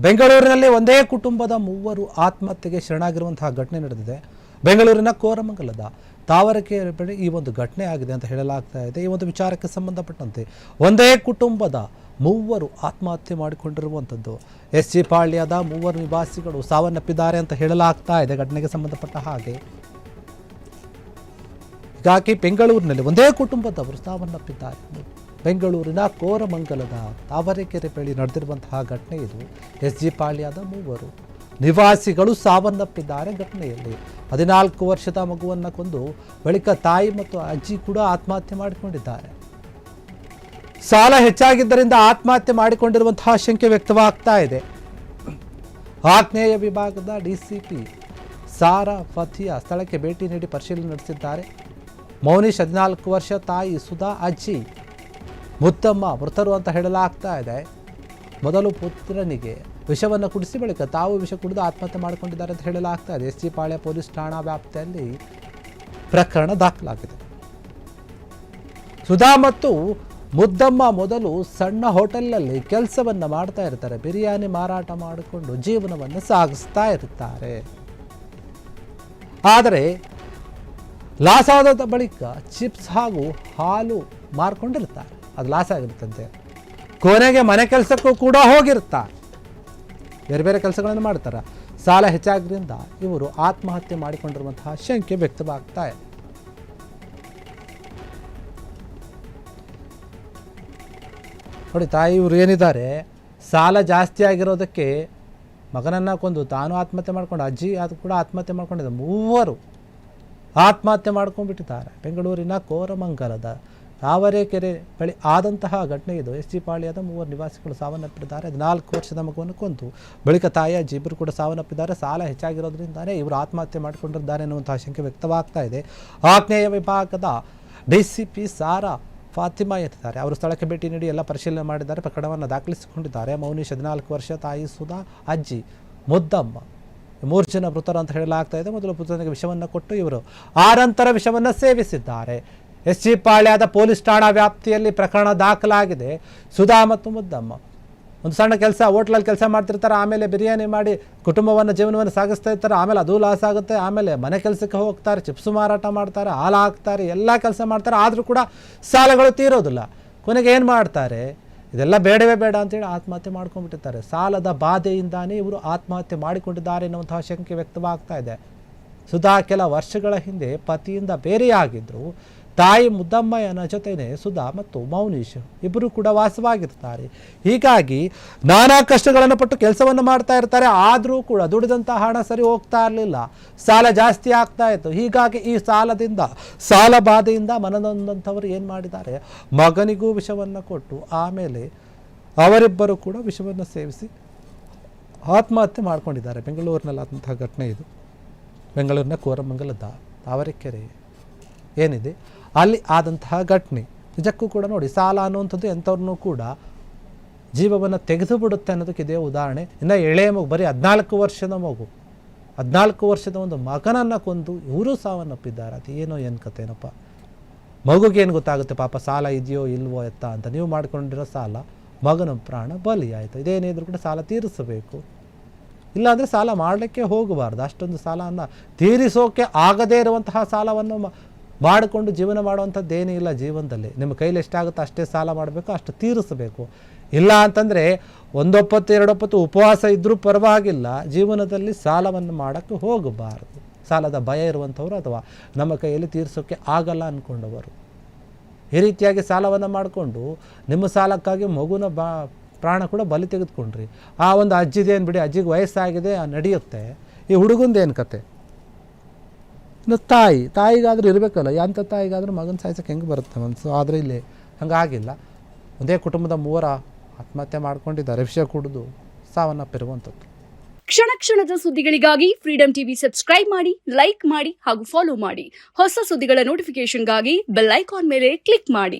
ಬೆಂಗಳೂರಿನಲ್ಲಿ ಒಂದೇ ಕುಟುಂಬದ ಮೂವರು ಆತ್ಮಹತ್ಯೆಗೆ ಶರಣಾಗಿರುವಂತಹ ಘಟನೆ ನಡೆದಿದೆ. ಬೆಂಗಳೂರಿನ ಕೋರಮಂಗಲದ ತಾವರೆಕೆರೆ ಬಳಿ ಈ ಒಂದು ಘಟನೆ ಆಗಿದೆ ಅಂತ ಹೇಳಲಾಗ್ತಾ ಇದೆ. ಈ ಒಂದು ವಿಚಾರಕ್ಕೆ ಸಂಬಂಧಪಟ್ಟಂತೆ ಒಂದೇ ಕುಟುಂಬದ ಮೂವರು ಆತ್ಮಹತ್ಯೆ ಮಾಡಿಕೊಂಡಿರುವಂಥದ್ದು. ಎಸ್.ಜಿ. ಪಾಳ್ಯದ ಮೂವರು ನಿವಾಸಿಗಳು ಸಾವನ್ನಪ್ಪಿದ್ದಾರೆ ಅಂತ ಹೇಳಲಾಗ್ತಾ ಇದೆ ಘಟನೆಗೆ ಸಂಬಂಧಪಟ್ಟ ಹಾಗೆ. ಹೀಗಾಗಿ ಬೆಂಗಳೂರಿನಲ್ಲಿ ಒಂದೇ ಕುಟುಂಬದವರು ಸಾವನ್ನಪ್ಪಿದ್ದಾರೆ. ಬೆಂಗಳೂರಿನ ಕೋರಮಂಗಲದ ತಾವರೆಕೆರೆ ಬಳಿ ನಡೆದಿರುವಂತಹ ಘಟನೆ ಇದು. ಎಸ್.ಜಿ. ಪಾಳ್ಯದ ಮೂವರು ನಿವಾಸಿಗಳು ಸಾವನ್ನಪ್ಪಿದ್ದಾರೆ. ಘಟನೆಯಲ್ಲಿ 14 ವರ್ಷದ ಮಗುವನ್ನು ಕೊಂದು ಬಳಿಕ ತಾಯಿ ಮತ್ತು ಅಜ್ಜಿ ಕೂಡ ಆತ್ಮಹತ್ಯೆ ಮಾಡಿಕೊಂಡಿದ್ದಾರೆ. ಸಾಲ ಹೆಚ್ಚಾಗಿದ್ದರಿಂದ ಆತ್ಮಹತ್ಯೆ ಮಾಡಿಕೊಂಡಿರುವಂತಹ ಶಂಕೆ ವ್ಯಕ್ತವಾಗ್ತಾ ಇದೆ. ಆಗ್ನೇಯ ವಿಭಾಗದ ಡಿಸಿಪಿ ಸಾರಾ ಫತಿಯಾ ಸ್ಥಳಕ್ಕೆ ಭೇಟಿ ನೀಡಿ ಪರಿಶೀಲನೆ ನಡೆಸಿದ್ದಾರೆ. ಮೌನೀಶ್ 14 ವರ್ಷ, ತಾಯಿ ಸುಧಾ, ಅಜ್ಜಿ ಮುತ್ತಮ್ಮ ಮೃತರು ಅಂತ ಹೇಳಲಾಗ್ತಾ ಇದೆ. ಮೊದಲು ಪುತ್ರನಿಗೆ ವಿಷವನ್ನು ಕುಡಿಸಿ ಬಳಿಕ ತಾವು ವಿಷ ಕುಡಿದು ಆತ್ಮಹತ್ಯೆ ಮಾಡಿಕೊಂಡಿದ್ದಾರೆ ಅಂತ ಹೇಳಲಾಗ್ತಾ ಇದೆ. ಎಸ್.ಜಿ. ಪಾಳ್ಯ ಪೊಲೀಸ್ ಠಾಣಾ ವ್ಯಾಪ್ತಿಯಲ್ಲಿ ಪ್ರಕರಣ ದಾಖಲಾಗಿದೆ. ಸುಧಾ ಮತ್ತು ಮುದ್ದಮ್ಮ ಮೊದಲು ಸಣ್ಣ ಹೋಟೆಲ್ನಲ್ಲಿ ಕೆಲಸವನ್ನು ಮಾಡ್ತಾ ಇರ್ತಾರೆ. ಬಿರಿಯಾನಿ ಮಾರಾಟ ಮಾಡಿಕೊಂಡು ಜೀವನವನ್ನು ಸಾಗಿಸ್ತಾ ಇರ್ತಾರೆ. ಆದರೆ ಲಾಸ್ ಆದ ಬಳಿಕ ಚಿಪ್ಸ್ ಹಾಗೂ ಹಾಲು ಮಾರ್ಕೊಂಡಿರ್ತಾರೆ. ಅದು ಲಾಸ್ ಆಗಿರುತ್ತಂತೆ. ಕೊನೆಗೆ ಮನೆ ಕೆಲಸಕ್ಕೂ ಕೂಡ ಹೋಗಿರ್ತಾರೆ. ಬೇರೆ ಬೇರೆ ಕೆಲಸಗಳನ್ನು ಮಾಡ್ತಾರೆ. ಸಾಲ ಹೆಚ್ಚಾಗಿದ್ದರಿಂದ ಇವರು ಆತ್ಮಹತ್ಯೆ ಮಾಡಿಕೊಂಡಿರುವಂತಹ ಶಂಕೆ ವ್ಯಕ್ತವಾಗ್ತಾ ಇದೆ. ನೋಡಿ, ತಾಯಿ ಇವರು ಏನಿದ್ದಾರೆ, ಸಾಲ ಜಾಸ್ತಿ ಆಗಿರೋದಕ್ಕೆ ಮಗನನ್ನು ಕೊಂದು ತಾನು ಆತ್ಮಹತ್ಯೆ ಮಾಡ್ಕೊಂಡು ಅಜ್ಜಿ ಅದು ಕೂಡ ಆತ್ಮಹತ್ಯೆ ಮಾಡ್ಕೊಂಡಿದ್ದ. ಮೂವರು ಆತ್ಮಹತ್ಯೆ ಮಾಡ್ಕೊಂಡ್ಬಿಟ್ಟಿದ್ದಾರೆ. ಬೆಂಗಳೂರಿನ ಕೋರಮಂಗಲದ ತಾವರೆಕೆರೆ ಬಳಿ ಆದಂತಹ ಘಟನೆ ಇದು. ಎಸ್.ಜಿ. ಪಾಳ್ಯದ ಮೂವರು ನಿವಾಸಿಗಳು ಸಾವನ್ನಪ್ಪಿದ್ದಾರೆ. 14 ವರ್ಷದ ಮಗುವನ್ನು ಕೊಂದು ಬಳಿಕ ತಾಯಿ ಅಜ್ಜಿ ಇಬ್ಬರು ಕೂಡ ಸಾವನ್ನಪ್ಪಿದ್ದಾರೆ. ಸಾಲ ಹೆಚ್ಚಾಗಿರೋದ್ರಿಂದಾನೇ ಇವರು ಆತ್ಮಹತ್ಯೆ ಮಾಡಿಕೊಂಡಿದ್ದಾರೆ ಎನ್ನುವಂತಹ ಶಂಕೆ ವ್ಯಕ್ತವಾಗ್ತಾ ಇದೆ. ಆಗ್ನೇಯ ವಿಭಾಗದ ಡಿಸಿಪಿ ಸಾರಾ ಫಾತಿಮಾ ಎತ್ತಿದ್ದಾರೆ. ಅವರು ಸ್ಥಳಕ್ಕೆ ಭೇಟಿ ನೀಡಿ ಎಲ್ಲ ಪರಿಶೀಲನೆ ಮಾಡಿದ್ದಾರೆ. ಪ್ರಕರಣವನ್ನು ದಾಖಲಿಸಿಕೊಂಡಿದ್ದಾರೆ. ಮೌನೀಶ್ 14 ವರ್ಷ, ತಾಯಿ ಸುಧಾ, ಅಜ್ಜಿ ಮುದ್ದಮ್ಮ 3 ಜನ ಮೃತರು ಅಂತ ಹೇಳಲಾಗ್ತಾ ಇದೆ. ಮೊದಲು ಪುತ್ರನಿಗೆ ವಿಷವನ್ನು ಕೊಟ್ಟು ಇವರು ಆನಂತರ ವಿಷವನ್ನು ಸೇವಿಸಿದ್ದಾರೆ. ಎಸ್.ಜಿ. ಪಾಳ್ಯದ ಪೊಲೀಸ್ ಠಾಣಾ ವ್ಯಾಪ್ತಿಯಲ್ಲಿ ಪ್ರಕರಣ ದಾಖಲಾಗಿದೆ. ಸುಧಾ ಮತ್ತು ಮುದ್ದಮ್ಮ ಒಂದು ಸಣ್ಣ ಕೆಲಸ, ಹೋಟ್ಲಲ್ಲಿ ಕೆಲಸ ಮಾಡ್ತಿರ್ತಾರೆ. ಆಮೇಲೆ ಬಿರಿಯಾನಿ ಮಾಡಿ ಕುಟುಂಬವನ್ನು ಜೀವನವನ್ನು ಸಾಗಿಸ್ತಾ ಇರ್ತಾರೆ. ಆಮೇಲೆ ಅದು ಲಾಸ್ ಆಗುತ್ತೆ. ಆಮೇಲೆ ಮನೆ ಕೆಲಸಕ್ಕೆ ಹೋಗ್ತಾರೆ, ಚಿಪ್ಸು ಮಾರಾಟ ಮಾಡ್ತಾರೆ, ಹಾಲು ಹಾಕ್ತಾರೆ, ಎಲ್ಲ ಕೆಲಸ ಮಾಡ್ತಾರೆ. ಆದರೂ ಕೂಡ ಸಾಲಗಳು ತೀರೋದಿಲ್ಲ. ಕೊನೆಗೆ ಏನು ಮಾಡ್ತಾರೆ, ಇದೆಲ್ಲ ಬೇಡವೇ ಬೇಡ ಅಂತೇಳಿ ಆತ್ಮಹತ್ಯೆ ಮಾಡ್ಕೊಂಡ್ಬಿಟ್ಟಿರ್ತಾರೆ. ಸಾಲದ ಬಾಧೆಯಿಂದಾನೇ ಇವರು ಆತ್ಮಹತ್ಯೆ ಮಾಡಿಕೊಂಡಿದ್ದಾರೆ ಎನ್ನುವಂತಹ ಶಂಕೆ ವ್ಯಕ್ತವಾಗ್ತಾ ಇದೆ. ಸುಧಾ ಕೆಲ ವರ್ಷಗಳ ಹಿಂದೆ ಪತಿಯಿಂದ ಬೇರೆಯಾಗಿದ್ದರು. ತಾಯಿ ಮುದ್ದಮ್ಮಯ್ಯನ ಜೊತೆನೆ ಸುಧಾ ಮತ್ತು ಮೌನೀಶ್ ಇಬ್ಬರು ಕೂಡ ವಾಸವಾಗಿರ್ತಾರೆ. ಹೀಗಾಗಿ ನಾನಾ ಕಷ್ಟಗಳನ್ನು ಪಟ್ಟು ಕೆಲಸವನ್ನು ಮಾಡ್ತಾ ಇರ್ತಾರೆ. ಆದರೂ ಕೂಡ ದುಡಿದಂಥ ಹಣ ಸರಿ ಹೋಗ್ತಾ ಇರಲಿಲ್ಲ. ಸಾಲ ಜಾಸ್ತಿ ಆಗ್ತಾ ಇತ್ತು. ಹೀಗಾಗಿ ಈ ಸಾಲ ಬಾಧೆಯಿಂದ ಮನನೊಂದಂಥವರು ಏನು ಮಾಡಿದ್ದಾರೆ, ಮಗನಿಗೂ ವಿಷವನ್ನು ಕೊಟ್ಟು ಆಮೇಲೆ ಅವರಿಬ್ಬರು ಕೂಡ ವಿಷವನ್ನು ಸೇವಿಸಿ ಆತ್ಮಹತ್ಯೆ ಮಾಡ್ಕೊಂಡಿದ್ದಾರೆ. ಬೆಂಗಳೂರಿನಲ್ಲಿ ಆದಂತಹ ಘಟನೆ ಇದು. ಬೆಂಗಳೂರಿನ ಕೋರಮಂಗಲದ ತಾವರೆಕೆರೆ ಏನಿದೆ ಅಲ್ಲಿ ಆದಂತಹ ಘಟನೆ. ನಿಜಕ್ಕೂ ಕೂಡ ನೋಡಿ, ಸಾಲ ಅನ್ನುವಂಥದ್ದು ಎಂಥವ್ರನ್ನೂ ಕೂಡ ಜೀವವನ್ನು ತೆಗೆದು ಬಿಡುತ್ತೆ ಅನ್ನೋದಕ್ಕೆ ಇದೇ ಉದಾಹರಣೆ. ಇನ್ನು ಎಳೆಯ ಮಗು, ಬರೀ 14 ವರ್ಷದ ಮಗು, 14 ವರ್ಷದ ಒಂದು ಮಗನನ್ನು ಕೊಂದು ಇವರು ಸಾವನ್ನಪ್ಪಿದ್ದಾರೆ. ಅದು ಏನು ಕಥೆನಪ್ಪ. ಮಗುಗೇನು ಗೊತ್ತಾಗುತ್ತೆ ಪಾಪ ಸಾಲ ಇದೆಯೋ ಇಲ್ವೋ ಎತ್ತ ಅಂತ. ನೀವು ಮಾಡ್ಕೊಂಡಿರೋ ಸಾಲ ಮಗನ ಪ್ರಾಣ ಬಲಿಯಾಯಿತು. ಇದೇನಿದ್ರು ಕೂಡ ಸಾಲ ತೀರಿಸಬೇಕು. ಇಲ್ಲಾಂದರೆ ಸಾಲ ಮಾಡಲಿಕ್ಕೆ ಹೋಗಬಾರ್ದು. ಅಷ್ಟೊಂದು ಸಾಲವನ್ನು ತೀರಿಸೋಕೆ ಆಗದೇ ಇರುವಂತಹ ಸಾಲವನ್ನು ಮಾಡಿಕೊಂಡು ಜೀವನ ಮಾಡುವಂಥದ್ದೇನೂ ಇಲ್ಲ ಜೀವನದಲ್ಲಿ. ನಿಮ್ಮ ಕೈಲಿ ಎಷ್ಟಾಗುತ್ತೋ ಅಷ್ಟೇ ಸಾಲ ಮಾಡಬೇಕು, ಅಷ್ಟು ತೀರಿಸಬೇಕು. ಇಲ್ಲ ಅಂತಂದರೆ 1 ಹೊತ್ತು 2 ಹೊತ್ತು ಉಪವಾಸ ಇದ್ದರೂ ಪರವಾಗಿಲ್ಲ, ಜೀವನದಲ್ಲಿ ಸಾಲವನ್ನು ಮಾಡೋಕ್ಕೆ ಹೋಗಬಾರ್ದು. ಸಾಲದ ಭಯ ಇರುವಂಥವ್ರು ಅಥವಾ ನಮ್ಮ ಕೈಯಲ್ಲಿ ತೀರಿಸೋಕ್ಕೆ ಆಗಲ್ಲ ಅಂದ್ಕೊಂಡವರು ಈ ರೀತಿಯಾಗಿ ಸಾಲವನ್ನು ಮಾಡಿಕೊಂಡು ನಿಮ್ಮ ಸಾಲಕ್ಕಾಗಿ ಮಗುನ ಪ್ರಾಣ ಕೂಡ ಬಲಿ ತೆಗೆದುಕೊಂಡ್ರಿ. ಆ ಒಂದು ಅಜ್ಜಿದೇನು ಬಿಡಿ, ಅಜ್ಜಿಗೆ ವಯಸ್ಸಾಗಿದೆ, ನಡೆಯುತ್ತೆ. ಈ ಹುಡುಗಂದೇನು ಕತೆ. ಇನ್ನು ತಾಯಿಗಾದರೂ ಇರಬೇಕಲ್ಲ, ಎಂಥ ತಾಯಿಗಾದರೂ ಮಗನ ಸಾಯಿಸೋಕೆ ಹೆಂಗೆ ಬರುತ್ತೆ ಮನಸ್ಸು. ಆದರೆ ಇಲ್ಲಿ ಹಂಗಾಗಿಲ್ಲ. ಒಂದೇ ಕುಟುಂಬದ ಮೂವರ ಆತ್ಮಹತ್ಯೆ ಮಾಡ್ಕೊಂಡಿದ್ದಾರೆ, ವಿಷ ಕುಡಿದು ಸಾವನ್ನಪ್ಪಿರುವಂಥದ್ದು. ಕ್ಷಣ ಕ್ಷಣದ ಸುದ್ದಿಗಳಿಗಾಗಿ ಫ್ರೀಡಂ ಟಿವಿ ಸಬ್ಸ್ಕ್ರೈಬ್ ಮಾಡಿ, ಲೈಕ್ ಮಾಡಿ ಹಾಗೂ ಫಾಲೋ ಮಾಡಿ. ಹೊಸ ಸುದ್ದಿಗಳ ನೋಟಿಫಿಕೇಶನ್ಗಾಗಿ ಬೆಲ್ ಐಕಾನ್ ಮೇಲೆ ಕ್ಲಿಕ್ ಮಾಡಿ.